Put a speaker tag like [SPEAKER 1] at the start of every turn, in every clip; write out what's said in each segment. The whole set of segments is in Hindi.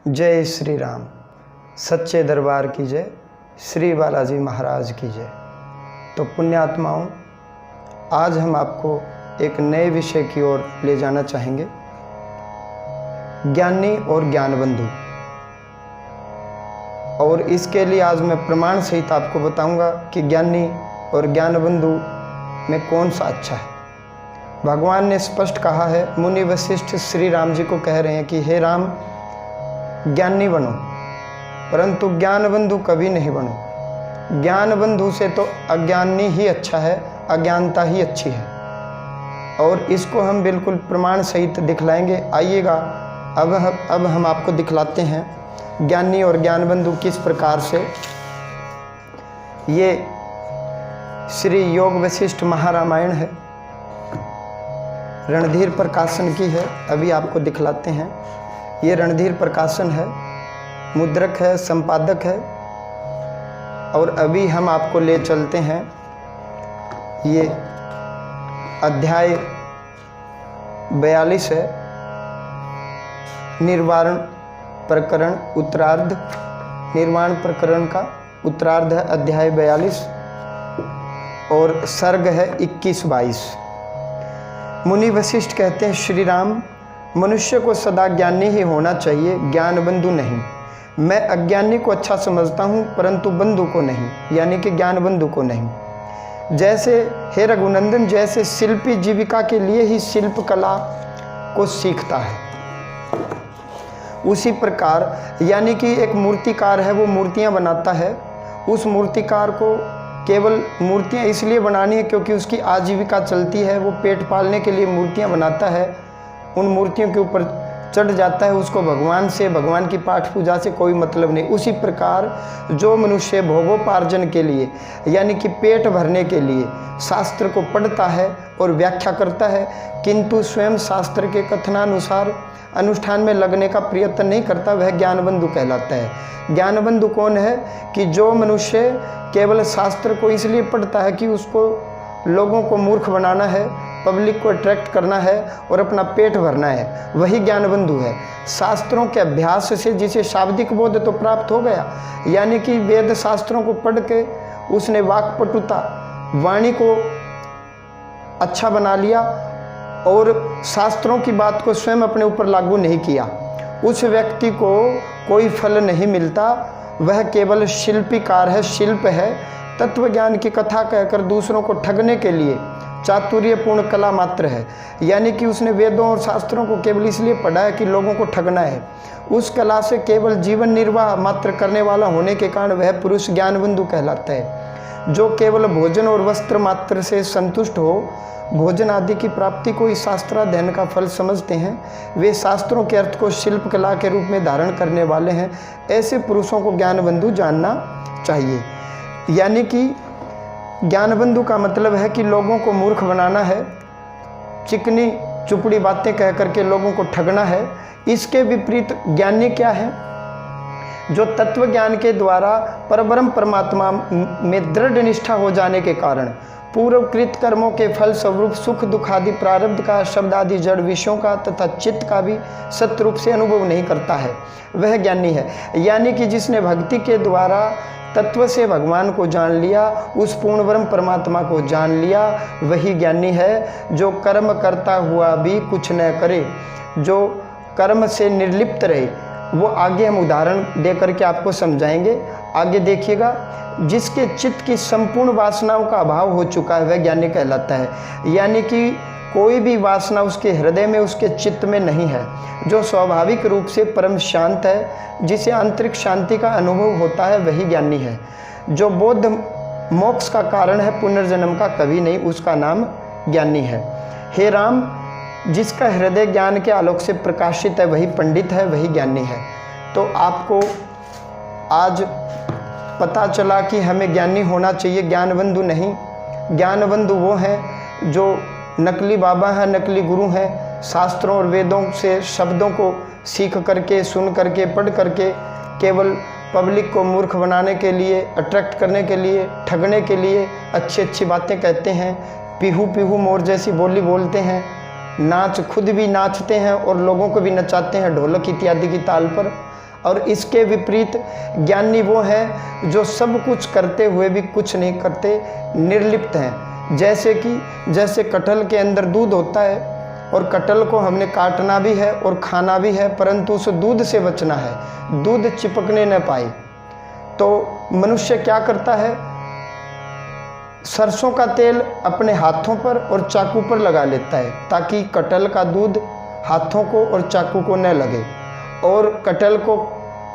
[SPEAKER 1] जय श्री राम। सच्चे दरबार की जय। श्री बालाजी महाराज की जय। तो पुण्यात्माओं, आज हम आपको एक नए विषय की ओर ले जाना चाहेंगे, ज्ञानी और ज्ञानबंधु। और इसके लिए आज मैं प्रमाण सहित आपको बताऊंगा कि ज्ञानी और ज्ञानबंधु में कौन सा अच्छा है। भगवान ने स्पष्ट कहा है, मुनि वशिष्ठ श्री राम जी को कह रहे हैं कि हे राम, ज्ञानी बनो परंतु ज्ञानबंधु कभी नहीं बनो। ज्ञानबंधु से तो अज्ञानी ही अच्छा है, अज्ञानता ही अच्छी है। और इसको हम बिल्कुल प्रमाण सहित दिखलाएंगे। आइएगा, अब हम आपको दिखलाते हैं ज्ञानी और ज्ञानबंधु किस प्रकार से। ये श्री योग वशिष्ठ महारामायण है, रणधीर प्रकाशन की है। अभी आपको दिखलाते हैं। ये रणधीर प्रकाशन है, मुद्रक है, संपादक है। और अभी हम आपको ले चलते हैं, ये अध्याय 42 है, निर्वाण प्रकरण उत्तरार्ध। निर्वाण प्रकरण का उत्तरार्ध है अध्याय 42 और सर्ग है 21-22। मुनि वशिष्ठ कहते हैं, श्री राम, मनुष्य को सदा ज्ञानी ही होना चाहिए, ज्ञानबंधु नहीं। मैं अज्ञानी को अच्छा समझता हूँ परंतु बंधु को नहीं, यानी कि ज्ञानबंधु को नहीं। जैसे हे रघुनंदन, जैसे शिल्पी जीविका के लिए ही शिल्प कला को सीखता है, उसी प्रकार यानी कि एक मूर्तिकार है, वो मूर्तियाँ बनाता है। उस मूर्तिकार को केवल मूर्तियाँ इसलिए बनानी है क्योंकि उसकी आजीविका चलती है, वो पेट पालने के लिए मूर्तियाँ बनाता है। उन मूर्तियों के ऊपर चढ़ जाता है, उसको भगवान से, भगवान की पाठ पूजा से कोई मतलब नहीं। उसी प्रकार जो मनुष्य भोगोपार्जन के लिए यानी कि पेट भरने के लिए शास्त्र को पढ़ता है और व्याख्या करता है, किंतु स्वयं शास्त्र के कथनानुसार अनुष्ठान में लगने का प्रयत्न नहीं करता, वह ज्ञानबंधु कहलाता है। ज्ञानबंधु कौन है? कि जो मनुष्य केवल शास्त्र को इसलिए पढ़ता है कि उसको लोगों को मूर्ख बनाना है, पब्लिक को अट्रैक्ट करना है और अपना पेट भरना है, वही ज्ञानबंधु है। शास्त्रों के अभ्यास से जिसे शाब्दिक बोध तो प्राप्त हो गया, यानी कि वेद शास्त्रों को पढ़ के उसने वाक्पटुता, वाणी को अच्छा बना लिया और शास्त्रों की बात को स्वयं अपने ऊपर लागू नहीं किया, उस व्यक्ति को कोई फल नहीं मिलता। वह केवल शिल्पीकार है, शिल्प है, तत्व ज्ञान की कथा कहकर दूसरों को ठगने के लिए चातुर्यपूर्ण कला मात्र है। यानी कि उसने वेदों और शास्त्रों को केवल इसलिए पढ़ा है कि लोगों को ठगना है। उस कला से केवल जीवन निर्वाह मात्र करने वाला होने के कारण वह पुरुष ज्ञानबंधु कहलाता है। जो केवल भोजन और वस्त्र मात्र से संतुष्ट हो, भोजन आदि की प्राप्ति को इस शास्त्राध्ययन का फल समझते हैं, वे शास्त्रों के अर्थ को शिल्प कला के रूप में धारण करने वाले हैं। ऐसे पुरुषों को ज्ञानबंधु जानना चाहिए। यानी कि ज्ञानबंधु का मतलब है कि लोगों को मूर्ख बनाना है, चिकनी चुपड़ी बातें कह करके लोगों को ठगना है। इसके विपरीत ज्ञानी क्या है? जो तत्व ज्ञान के द्वारा परब्रह्म परमात्मा में दृढ़ निष्ठा हो जाने के कारण पूर्वकृत कर्मों के फल स्वरूप सुख दुख आदि प्रारब्ध का, शब्द आदि जड़ विषयों का तथा चित्त का भी सत्य रूप से अनुभव नहीं करता है, वह ज्ञानी है। यानी कि जिसने भक्ति के द्वारा तत्व से भगवान को जान लिया, उस पूर्ण ब्रह्म परमात्मा को जान लिया, वही ज्ञानी है। जो कर्म करता हुआ भी कुछ न करे, जो कर्म से निर्लिप्त रहे, वो आगे हम उदाहरण दे करके आपको समझाएंगे। आगे देखिएगा, जिसके चित्त की संपूर्ण वासनाओं का अभाव हो चुका है, वह ज्ञानी कहलाता है। यानी कि कोई भी वासना उसके हृदय में, उसके चित्त में नहीं है। जो स्वाभाविक रूप से परम शांत है, जिसे आंतरिक शांति का अनुभव होता है, वही ज्ञानी है। जो बोध मोक्ष का कारण है, पुनर्जन्म का कभी नहीं, उसका नाम ज्ञानी है। हे राम, जिसका हृदय ज्ञान के आलोक से प्रकाशित है, वही पंडित है, वही ज्ञानी है। तो आपको आज पता चला कि हमें ज्ञानी होना चाहिए, ज्ञानबंधु नहीं। ज्ञानबंधु वो हैं जो नकली बाबा हैं, नकली गुरु हैं, शास्त्रों और वेदों से शब्दों को सीख करके, सुन करके, पढ़ करके केवल पब्लिक को मूर्ख बनाने के लिए, अट्रैक्ट करने के लिए, ठगने के लिए अच्छी अच्छी बातें कहते हैं, पीहू पीहू मोर जैसी बोली बोलते हैं, नाच खुद भी नाचते हैं और लोगों को भी नचाते हैं ढोलक इत्यादि की ताल पर। और इसके विपरीत ज्ञानी वो हैं जो सब कुछ करते हुए भी कुछ नहीं करते, निर्लिप्त हैं। जैसे कटहल के अंदर दूध होता है और कटहल को हमने काटना भी है और खाना भी है, परंतु उस दूध से बचना है, दूध चिपकने न पाए। तो मनुष्य क्या करता है, सरसों का तेल अपने हाथों पर और चाकू पर लगा लेता है ताकि कटहल का दूध हाथों को और चाकू को न लगे, और कटहल को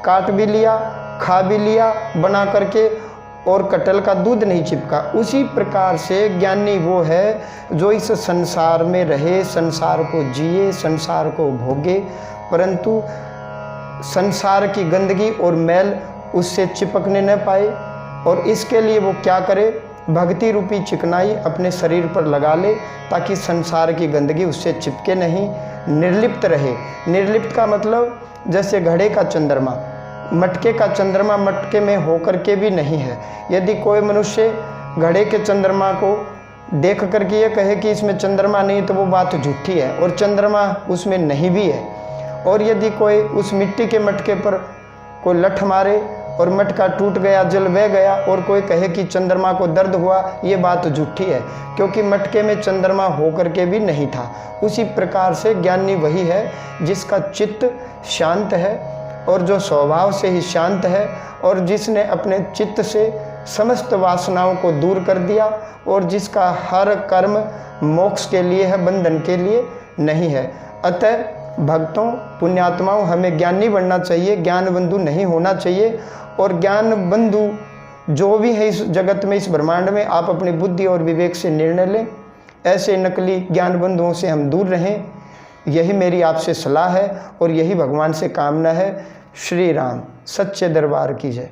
[SPEAKER 1] काट भी लिया, खा भी लिया बना करके, और कटहल का दूध नहीं चिपका। उसी प्रकार से ज्ञानी वो है जो इस संसार में रहे, संसार को जिए, संसार को भोगे, परंतु संसार की गंदगी और मैल उससे चिपकने न पाए। और इसके लिए वो क्या करे, भक्ति रूपी चिकनाई अपने शरीर पर लगा ले ताकि संसार की गंदगी उससे चिपके नहीं, निर्लिप्त रहे। निर्लिप्त का मतलब जैसे घड़े का चंद्रमा, मटके का चंद्रमा मटके में होकर के भी नहीं है। यदि कोई मनुष्य घड़े के चंद्रमा को देख करके ये कहे कि इसमें चंद्रमा नहीं, तो वो बात झूठी है और चंद्रमा उसमें नहीं भी है। और यदि कोई उस मिट्टी के मटके पर कोई लठ मारे और मटका टूट गया, जल बह गया, और कोई कहे कि चंद्रमा को दर्द हुआ, ये बात झूठी है, क्योंकि मटके में चंद्रमा होकर के भी नहीं था। उसी प्रकार से ज्ञानी वही है जिसका चित्त शांत है और जो स्वभाव से ही शांत है, और जिसने अपने चित्त से समस्त वासनाओं को दूर कर दिया, और जिसका हर कर्म मोक्ष के लिए है, बंधन के लिए नहीं है। अतः भक्तों, पुण्यात्माओं, हमें ज्ञानी बनना चाहिए, ज्ञान बंधु नहीं होना चाहिए। और ज्ञान बंधु जो भी है इस जगत में, इस ब्रह्मांड में, आप अपनी बुद्धि और विवेक से निर्णय लें। ऐसे नकली ज्ञान बंधुओं से हम दूर रहें, यही मेरी आपसे सलाह है और यही भगवान से कामना है। श्री राम, सच्चे दरबार की जय।